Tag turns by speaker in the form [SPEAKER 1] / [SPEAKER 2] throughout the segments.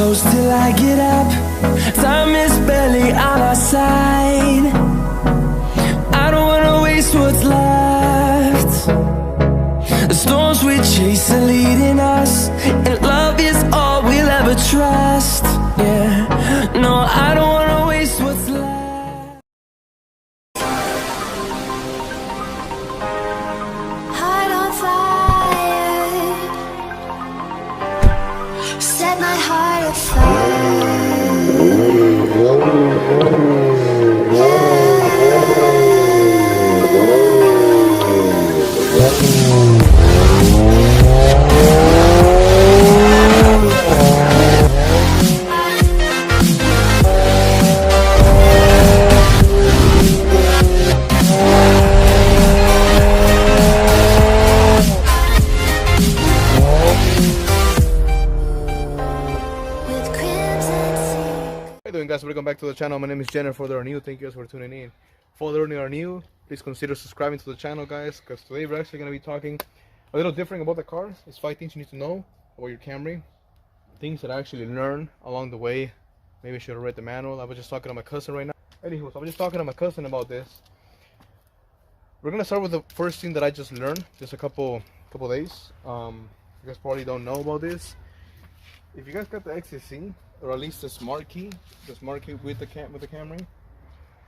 [SPEAKER 1] close till I get up. Time is barely on our side. I don't wanna waste what's left. The storms we chase are leading us, and love is all we'll ever trust. Yeah, no, I don't wanna waste what's left.
[SPEAKER 2] Heart on fire, set my heart afire.
[SPEAKER 3] How you doing, guys? Welcome back to the channel. My name is Jenner. For those who are new, thank you guys for tuning in. For those who are new, please consider subscribing to the channel, guys, because today we're actually going to be talking a little different about the car. It's 5 things you need to know about your Camry, things that I actually learned along the way. Maybe I should have read the manual. I was just talking to my cousin right now. Anywho, so I was just talking to my cousin about this. We're going to start with the first thing that I just learned just a couple days. You guys probably don't know about this. If you guys got the XCC, or at least the smart key with the Camry,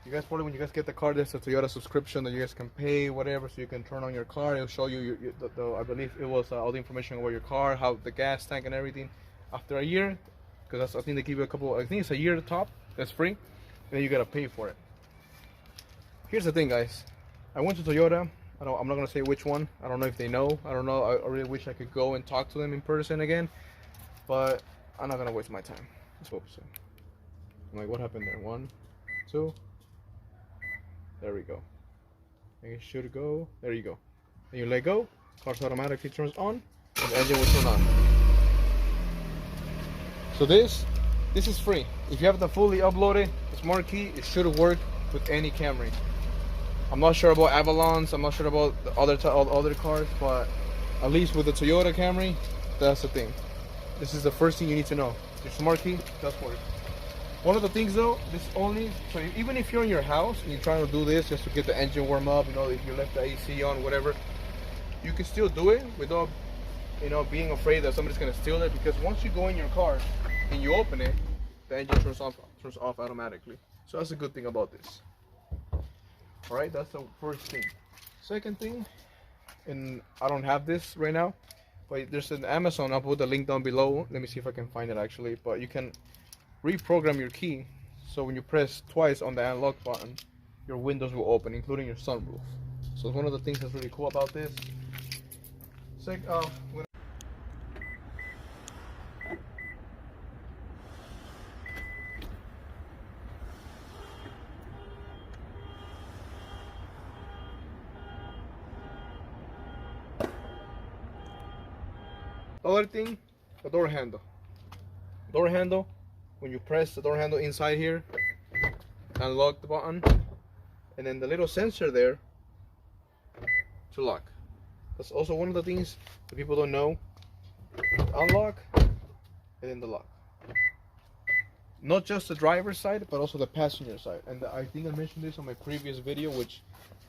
[SPEAKER 3] you guys probably, when you guys get the car, there's a Toyota subscription that you guys can pay, whatever, so you can turn on your car. It'll show you I believe it was all the information about your car, how the gas tank and everything. After a year, because I think they give you I think it's a year top, that's free, and then you gotta pay for it. Here's the thing, guys. I went to Toyota. I'm not gonna say which one. I don't know if they know. I don't know. I really wish I could go and talk to them in person again, but I'm not gonna waste my time. Let's hope so. I'm like, what happened there? 1, 2. There we go. And it should go. There you go. And you let go. Car's automatically turns on, and the engine will turn on. So this is free. If you have the fully uploaded smart key, it should work with any Camry. I'm not sure about Avalons. I'm not sure about the other cars, but at least with the Toyota Camry, that's the thing. This is the first thing you need to know. Your smart key does work. One of the things though, so even if you're in your house and you're trying to do this just to get the engine warm up, you know, if you left the AC on, whatever, you can still do it without, you know, being afraid that somebody's gonna steal it. Because once you go in your car and you open it, the engine turns off automatically. So that's a good thing about this. All right, that's the first thing. Second thing, and I don't have this right now, but there's an Amazon. I'll put the link down below. Let me see if I can find it actually. But you can reprogram your key, so when you press twice on the unlock button, your windows will open, including your sunroof. So it's one of the things that's really cool about this. The other thing, the door handle. When you press the door handle inside here, unlock the button, and then the little sensor there to lock. That's also one of the things that people don't know. Unlock, and then the lock. Not just the driver's side, but also the passenger side. And I think I mentioned this on my previous video, which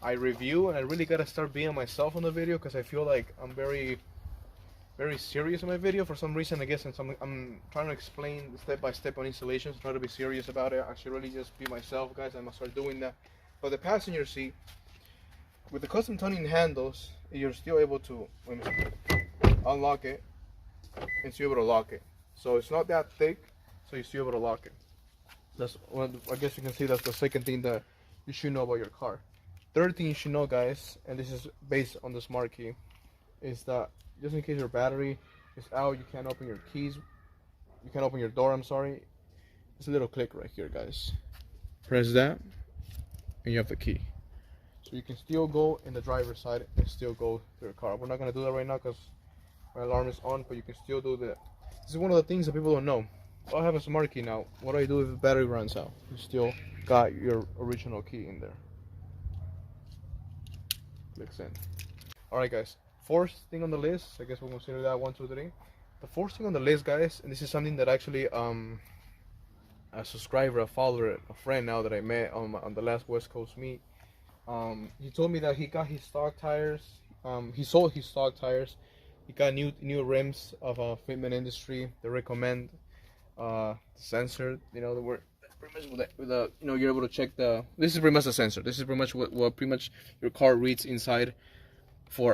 [SPEAKER 3] I review, and I really gotta start being myself on the video, because I feel like I'm very serious in my video for some reason. I guess since I'm trying to explain step by step on installations, try to be serious about it. I should really just be myself, guys. I must start doing that. But the passenger seat, with the custom tuning handles, you're still able to unlock it and still able to lock it. So it's not that thick, so you're still able to lock it. That's one. I guess you can see that's the second thing that you should know about your car. Third thing you should know, guys, and this is based on the smart key, is that just in case your battery is out, you can't open your keys, you can't open your door, I'm sorry. It's a little click right here, guys. Press that, and you have the key. So you can still go in the driver's side and still go to your car. We're not gonna do that right now because my alarm is on, but you can still do that. This is one of the things that people don't know. I have a smart key now. What do I do if the battery runs out? You still got your original key in there. Clicks in. Alright, guys. Fourth thing on the list, I guess we'll consider that 1, 2, 3, The fourth thing on the list, guys, and this is something that actually a subscriber, a follower, a friend now that I met on the last West Coast meet, he told me that he got his stock tires. He sold his stock tires. He got new rims of Fitment Industry. They recommend the sensor. You know, the word pretty much with the you know, you're able to check the. This is pretty much a sensor. This is pretty much what pretty much your car reads inside for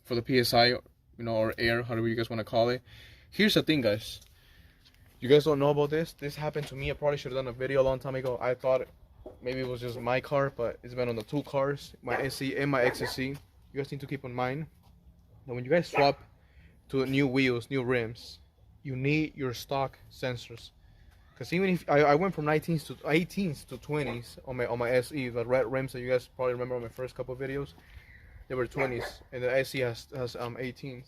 [SPEAKER 3] the PSI, you know, or air, however you guys want to call it. Here's the thing, guys. You guys don't know about this. This happened to me. I probably should have done a video a long time ago. I thought maybe it was just my car, but it's been on the two cars, my SE and my XSE. You guys need to keep in mind that when you guys swap to new wheels, new rims, you need your stock sensors. Because even if I went from 19s to 18s to 20s on my SE, the red rims that you guys probably remember on my first couple of videos, they were 20s, and the SE has 18s.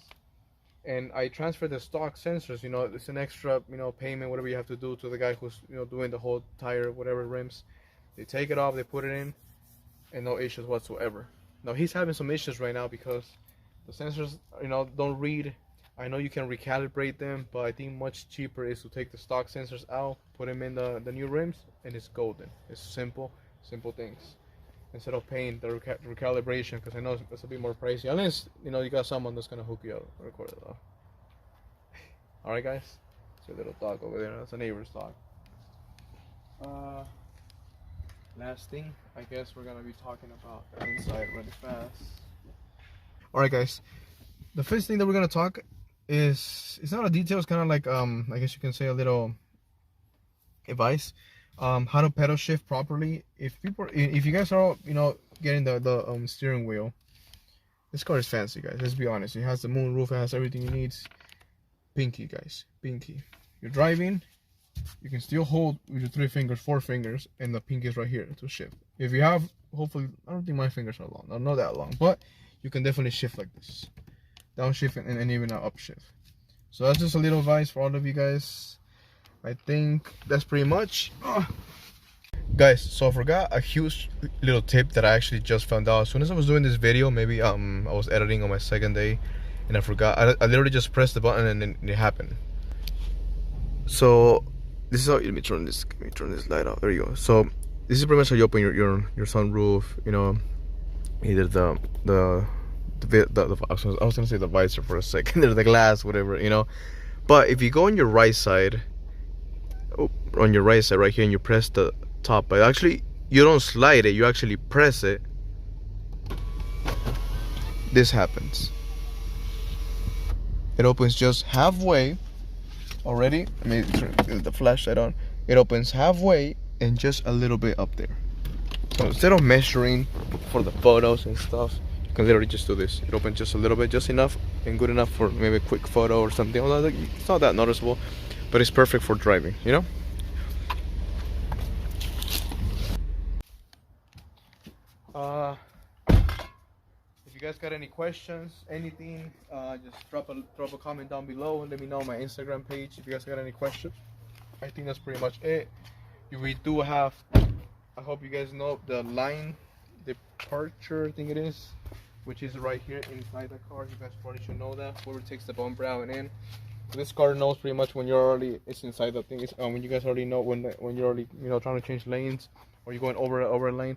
[SPEAKER 3] And I transferred the stock sensors. You know, it's an extra, you know, payment, whatever you have to do to the guy who's, you know, doing the whole tire, whatever rims. They take it off, they put it in, and no issues whatsoever. Now he's having some issues right now because the sensors, you know, don't read. I know you can recalibrate them, but I think much cheaper is to take the stock sensors out, put them in the new rims, and it's golden. It's simple things. Instead of paying the recalibration, because I know it's a bit more pricey. Unless, you know, you got someone that's gonna hook you up, record it though. All right, guys. It's your little dog over there. That's a neighbor's dog. Last thing, I guess we're gonna be talking about the inside really fast. All right, guys. The first thing that we're gonna talk is, it's not a detail. It's kind of like I guess you can say a little advice. How to pedal shift properly. If you guys are, you know, getting the steering wheel, this car is fancy, guys. Let's be honest. It has the moon roof. It has everything it needs. Pinky, guys. Pinky. You're driving. You can still hold with your 3 fingers, 4 fingers, and the pinky is right here to shift. If you have, hopefully, I don't think my fingers are long. Not that long, but you can definitely shift like this. Downshift and even an upshift. So that's just a little advice for all of you guys. I think that's pretty much. Guys, so I forgot a huge little tip that I actually just found out as soon as I was doing this video. Maybe I was editing on my second day and I forgot. I literally just pressed the button and then it happened. So this is how, let me turn this light off. There you go. So this is pretty much how you open your sunroof, you know, either the I was gonna say the visor for a second, or the glass, whatever, you know. But if you go on your right side, right here, and you press the top, but actually you don't slide it, you actually press it, this happens. It opens just halfway already. I mean, turn the flashlight on. It opens halfway and just a little bit up there. So instead of measuring for the photos and stuff, you can literally just do this. It opens just a little bit, just enough and good enough for maybe a quick photo or something. Although it's not that noticeable, but it's perfect for driving, you know. If you guys got any questions, anything, just drop a comment down below and let me know on my Instagram page if you guys got any questions. I think that's pretty much it. We do have, I hope you guys know, the line departure, I think it is, which is right here inside the car. You guys probably should know that. Whoever takes the bumper out and in. So this car knows pretty much when you're already, it's inside the thing. It's, when you guys already know when you're already, you know, trying to change lanes or you're going over a lane,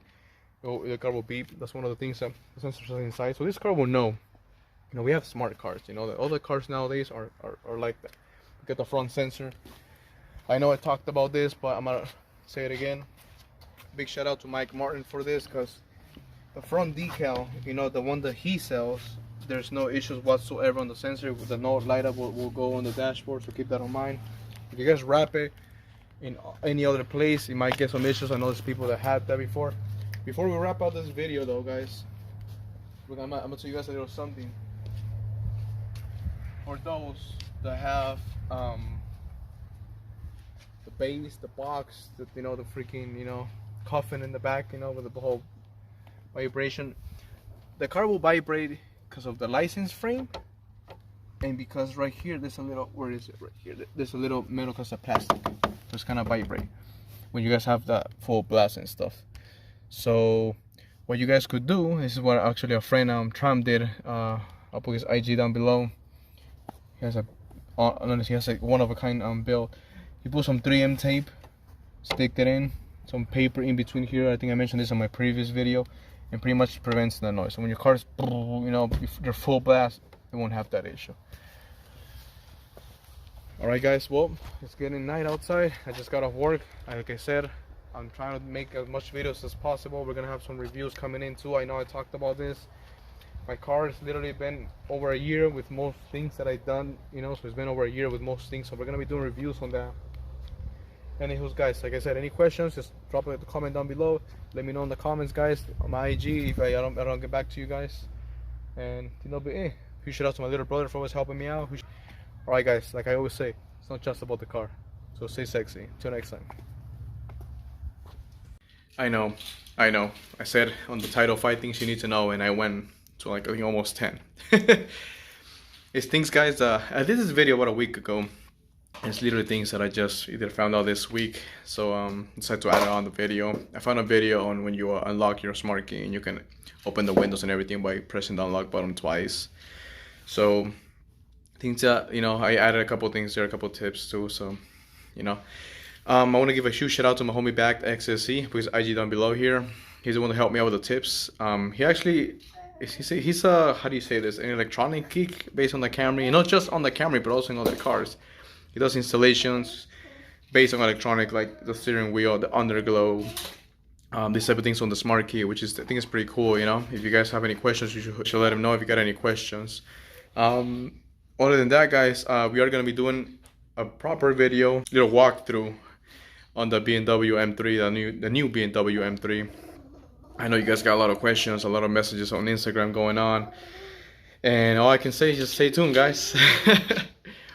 [SPEAKER 3] the car will beep. That's one of the things that the sensors are inside. So this car will know. You know, we have smart cars. You know, all the cars nowadays are like that. You get the front sensor. I know I talked about this, but I'm gonna say it again. Big shout out to Mike Martin for this, because the front decal, you know, the one that he sells, there's no issues whatsoever on the sensor. The no light up will go on the dashboard, so keep that in mind. If you guys wrap it in any other place, you might get some issues. I know there's people that had that before. Before we wrap up this video though, guys, I'm gonna tell you guys a little something. For those that have the base, the box, you know, the freaking, you know, coffin in the back, you know, with the whole vibration, the car will vibrate because of the license frame, and because right here there's a little, where is it, right here, there's a little metal because of plastic, so it's kind of vibrate when you guys have that full blast and stuff. So what you guys could do, this is what actually a friend Tram did. I'll put his IG down below. He has a unless he has like one of a kind build. You put some 3M tape, stick it in, some paper in between here. I think I mentioned this on my previous video, and pretty much prevents the noise. So when your car's, you know, they're full blast, it won't have that issue. Alright guys, well, it's getting night outside. I just got off work. Like I said, I'm trying to make as much videos as possible. We're gonna have some reviews coming in too. I know I talked about this. My car has literally been over a year with most things that I've done, you know, so it's been over a year with most things, so we're gonna be doing reviews on that. Anywho guys, like I said, any questions, just drop a comment down below. Let me know in the comments guys, on my IG, if I don't get back to you guys. And you know, but huge shout out to my little brother for always helping me out. Alright guys, like I always say, it's not just about the car, so stay sexy. Till next time. I know, I said on the title 5 things you need to know, and I went to like I think almost 10. It's things guys, I did this video about a week ago. It's literally things that I just either found out this week, so decided to add it on the video. I found a video on when you unlock your smart key and you can open the windows and everything by pressing the unlock button twice. So things that, you know, I added a couple things there, a couple tips too, so you know. I want to give a huge shout out to my homie Backed XSC, who is IG down below here. He's the one to help me out with the tips. He actually he's a, how do you say this, an electronic geek based on the Camry, and not just on the Camry but also in other cars. He does installations based on electronic, like the steering wheel, the underglow, these type of things on the smart key, which is, I think, is pretty cool. You know, if you guys have any questions, you should let him know if you got any questions. Other than that, guys, we are gonna be doing a proper video, little walkthrough on the BMW M3, the new BMW M3. I know you guys got a lot of questions, a lot of messages on Instagram going on, and all I can say is just stay tuned, guys.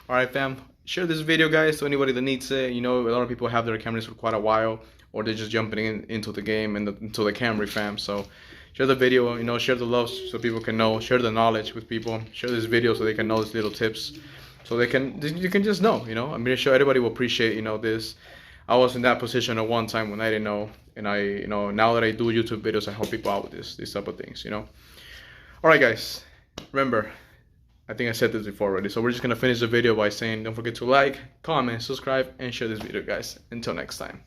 [SPEAKER 3] All right, fam. Share this video, guys, to anybody that needs it. You know, a lot of people have their Camrys for quite a while, or they're just jumping into the game and into the Camry fam. So share the video, you know, share the love so people can know, share the knowledge with people, share this video so they can know these little tips, so you can just know, you know. I'm pretty sure everybody will appreciate, you know, this. I was in that position at one time when I didn't know, and you know, now that I do YouTube videos, I help people out with these type of things, you know. All right, guys, remember, I think I said this before already, so we're just gonna finish the video by saying don't forget to like, comment, subscribe, and share this video, guys. Until next time.